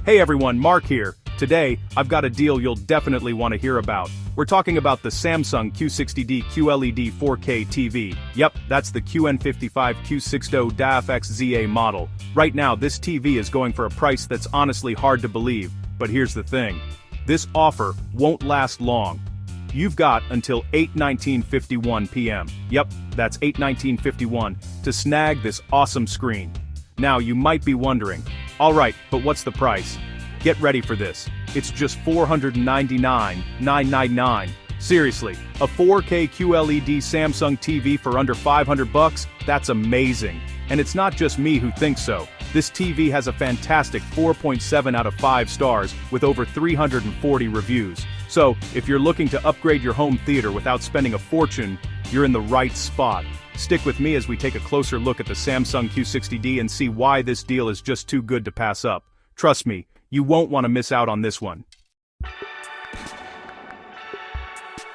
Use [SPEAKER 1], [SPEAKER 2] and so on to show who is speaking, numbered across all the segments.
[SPEAKER 1] Hey everyone, Mark here. Today, I've got a deal you'll definitely want to hear about. We're talking about the Samsung Q60D QLED 4K TV. Yep, that's the QN55 Q60D XZA model. Right now, this TV is going for a price that's honestly hard to believe, but here's the thing. This offer won't last long. You've got until 8/19/51 p.m. Yep, that's 8/19/51 to snag this awesome screen. Now you might be wondering, alright, but what's the price? Get ready for this. It's just $499,999. Seriously, a 4K QLED Samsung TV for under $500? That's amazing. And it's not just me who thinks so. This TV has a fantastic 4.7 out of 5 stars with over 340 reviews. So, if you're looking to upgrade your home theater without spending a fortune, you're in the right spot. Stick with me as we take a closer look at the Samsung Q60D and see why this deal is just too good to pass up. Trust me, you won't want to miss out on this one.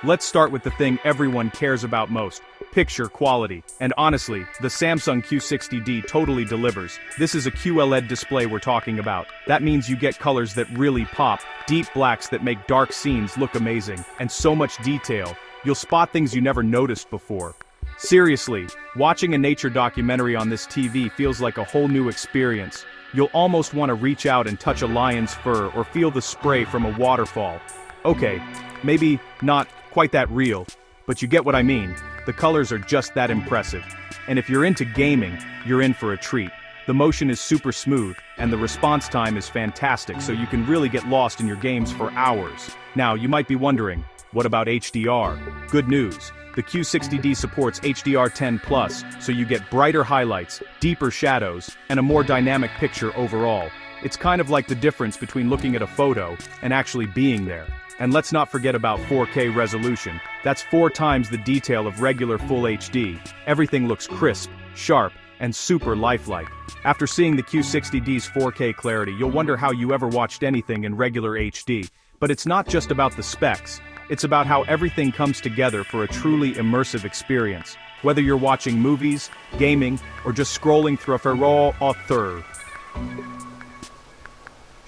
[SPEAKER 1] Let's start with the thing everyone cares about most, picture quality. And honestly, the Samsung Q60D totally delivers. This is a QLED display we're talking about. That means you get colors that really pop, deep blacks that make dark scenes look amazing, and so much detail. You'll spot things you never noticed before. Seriously, watching a nature documentary on this TV feels like a whole new experience. You'll almost want to reach out and touch a lion's fur or feel the spray from a waterfall. Okay, maybe not quite that real, but you get what I mean. The colors are just that impressive. And if you're into gaming, you're in for a treat. The motion is super smooth, and the response time is fantastic, so you can really get lost in your games for hours. Now, you might be wondering, what about HDR? Good news. The Q60D supports HDR10+, so you get brighter highlights, deeper shadows, and a more dynamic picture overall. It's kind of like the difference between looking at a photo and actually being there. And let's not forget about 4K resolution. That's 4 times the detail of regular Full HD. Everything looks crisp, sharp, and super lifelike. After seeing the Q60D's 4K clarity, you'll wonder how you ever watched anything in regular HD. But it's not just about the specs. It's about how everything comes together for a truly immersive experience. Whether you're watching movies, gaming, or just scrolling through a raw author.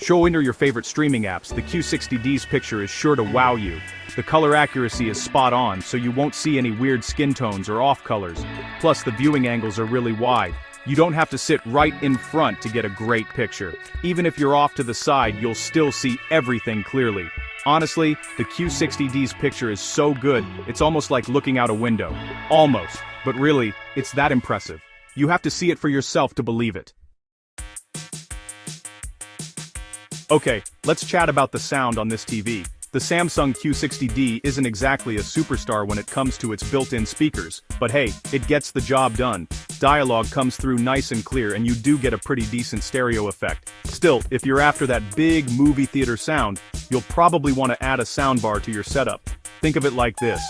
[SPEAKER 1] Show into your favorite streaming apps, the Q60D's picture is sure to wow you. The color accuracy is spot on, so you won't see any weird skin tones or off colors. Plus, the viewing angles are really wide. You don't have to sit right in front to get a great picture. Even if you're off to the side, you'll still see everything clearly. Honestly, the Q60D's picture is so good, it's almost like looking out a window. Almost. But really, it's that impressive. You have to see it for yourself to believe it. Okay, let's chat about the sound on this TV. The Samsung Q60D isn't exactly a superstar when it comes to its built-in speakers, but hey, it gets the job done. Dialogue comes through nice and clear, and you do get a pretty decent stereo effect. Still, if you're after that big movie theater sound, you'll probably want to add a soundbar to your setup. Think of it like this.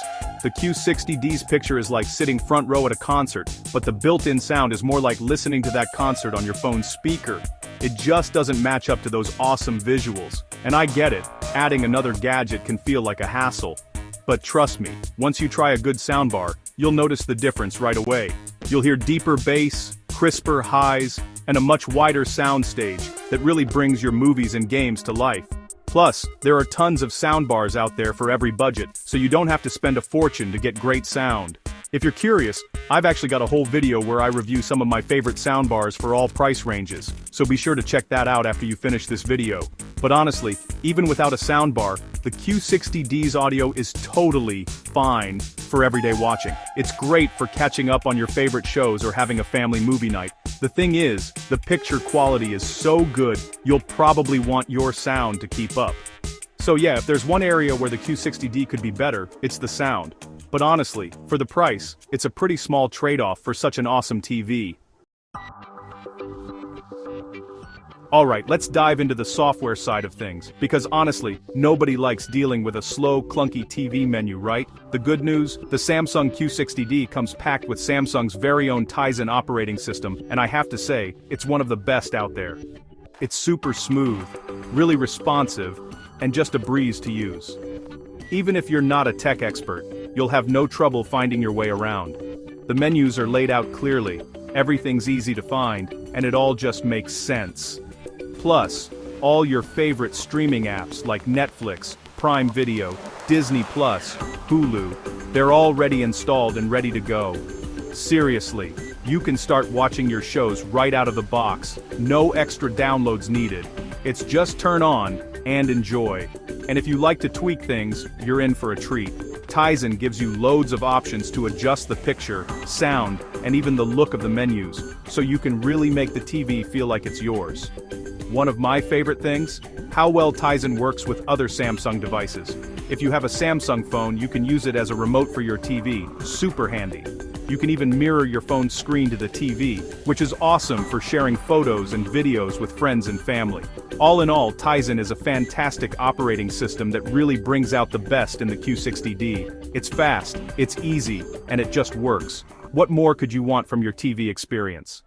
[SPEAKER 1] The Q60D's picture is like sitting front row at a concert, but the built-in sound is more like listening to that concert on your phone's speaker. It just doesn't match up to those awesome visuals. And I get it, adding another gadget can feel like a hassle. But trust me, once you try a good soundbar, you'll notice the difference right away. You'll hear deeper bass, crisper highs, and a much wider soundstage that really brings your movies and games to life. Plus, there are tons of soundbars out there for every budget, so you don't have to spend a fortune to get great sound. If you're curious, I've actually got a whole video where I review some of my favorite soundbars for all price ranges, so be sure to check that out after you finish this video. But honestly, even without a soundbar, the Q60D's audio is totally fine for everyday watching. It's great for catching up on your favorite shows or having a family movie night. The thing is, the picture quality is so good, you'll probably want your sound to keep up. So yeah, if there's one area where the Q60D could be better, it's the sound. But honestly, for the price, it's a pretty small trade-off for such an awesome TV. Alright, let's dive into the software side of things, because honestly, nobody likes dealing with a slow, clunky TV menu, right? The good news? The Samsung Q60D comes packed with Samsung's very own Tizen operating system, and I have to say, it's one of the best out there. It's super smooth, really responsive, and just a breeze to use. Even if you're not a tech expert, you'll have no trouble finding your way around. The menus are laid out clearly, everything's easy to find, and it all just makes sense. Plus, All your favorite streaming apps like Netflix, Prime Video, Disney+, Hulu, they're already installed and ready to go. Seriously, you can start watching your shows right out of the box, no extra downloads needed. It's just turn on and enjoy. And if you like to tweak things, you're in for a treat. Tizen gives you loads of options to adjust the picture, sound, and even the look of the menus, so you can really make the TV feel like it's yours. One of my favorite things? How well Tizen works with other Samsung devices. If you have a Samsung phone, you can use it as a remote for your TV, super handy. You can even mirror your phone's screen to the TV, which is awesome for sharing photos and videos with friends and family. All in all, Tizen is a fantastic operating system that really brings out the best in the Q60D. It's fast, it's easy, and it just works. What more could you want from your TV experience?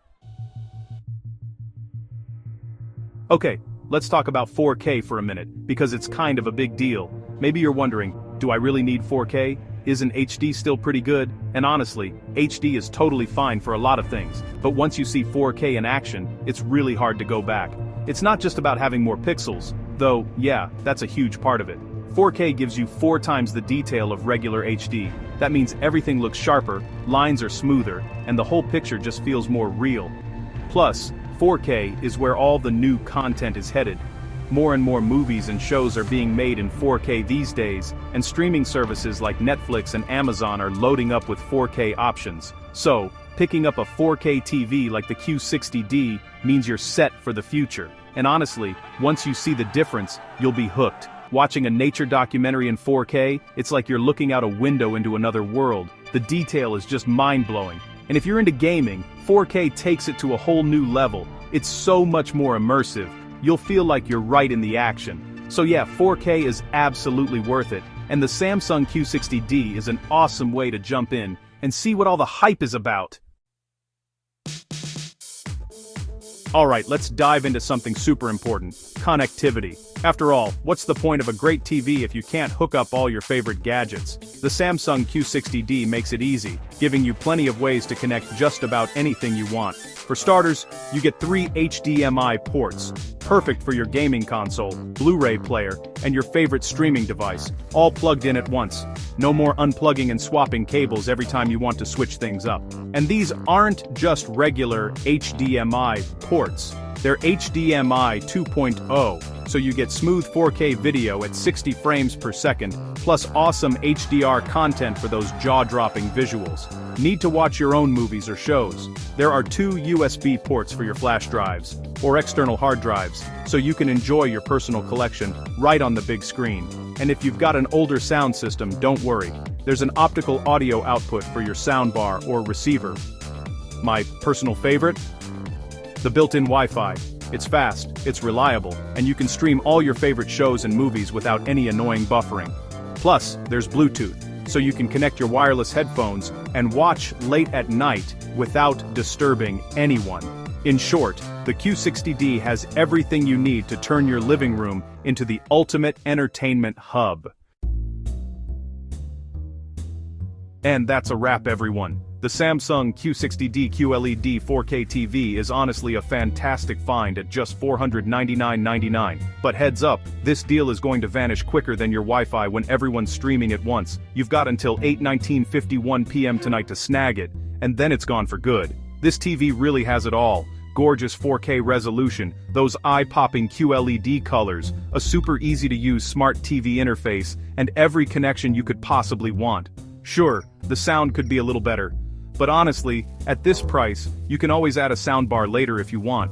[SPEAKER 1] Okay, let's talk about 4K for a minute, because it's kind of a big deal. Maybe you're wondering, do I really need 4K? Isn't HD still pretty good? And honestly, HD is totally fine for a lot of things, but once you see 4K in action, it's really hard to go back. It's not just about having more pixels, though, yeah, that's a huge part of it. 4K gives you 4 times the detail of regular HD. That means everything looks sharper, lines are smoother, and the whole picture just feels more real. Plus, 4K is where all the new content is headed. More and more movies and shows are being made in 4K these days, and streaming services like Netflix and Amazon are loading up with 4K options. So, picking up a 4K TV like the Q60D means you're set for the future. And honestly, once you see the difference, you'll be hooked. Watching a nature documentary in 4K, it's like you're looking out a window into another world. The detail is just mind-blowing. And if you're into gaming, 4K takes it to a whole new level. It's so much more immersive. You'll feel like you're right in the action. So yeah, 4K is absolutely worth it, and the Samsung Q60D is an awesome way to jump in and see what all the hype is about. Alright, let's dive into something super important: connectivity. After all, what's the point of a great TV if you can't hook up all your favorite gadgets? The Samsung Q60D makes it easy, giving you plenty of ways to connect just about anything you want. For starters, you get 3 HDMI ports, perfect for your gaming console, Blu-ray player, and your favorite streaming device, all plugged in at once. No more unplugging and swapping cables every time you want to switch things up. And these aren't just regular HDMI ports. They're HDMI 2.0, so you get smooth 4K video at 60 frames per second, plus awesome HDR content for those jaw-dropping visuals. Need to watch your own movies or shows? There are 2 USB ports for your flash drives, or external hard drives, so you can enjoy your personal collection right on the big screen. And if you've got an older sound system, don't worry. There's an optical audio output for your soundbar or receiver. My personal favorite? The built-in Wi-Fi. It's fast, it's reliable, and you can stream all your favorite shows and movies without any annoying buffering. Plus, there's Bluetooth, so you can connect your wireless headphones and watch late at night without disturbing anyone. In short, the Q60D has everything you need to turn your living room into the ultimate entertainment hub. And that's a wrap, everyone. The Samsung Q60D QLED 4K TV is honestly a fantastic find at just $499.99. But heads up, this deal is going to vanish quicker than your Wi-Fi when everyone's streaming at once. You've got until 8:51 p.m. tonight to snag it, and then it's gone for good. This TV really has it all. Gorgeous 4K resolution, those eye-popping QLED colors, a super easy-to-use smart TV interface, and every connection you could possibly want. Sure, the sound could be a little better, but honestly, at this price, you can always add a soundbar later if you want.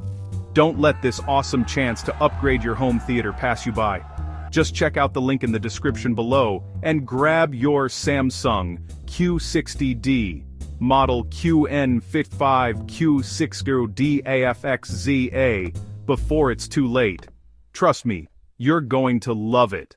[SPEAKER 1] Don't let this awesome chance to upgrade your home theater pass you by. Just check out the link in the description below and grab your Samsung Q60D model QN55Q60D AFXZA before it's too late. Trust me, you're going to love it.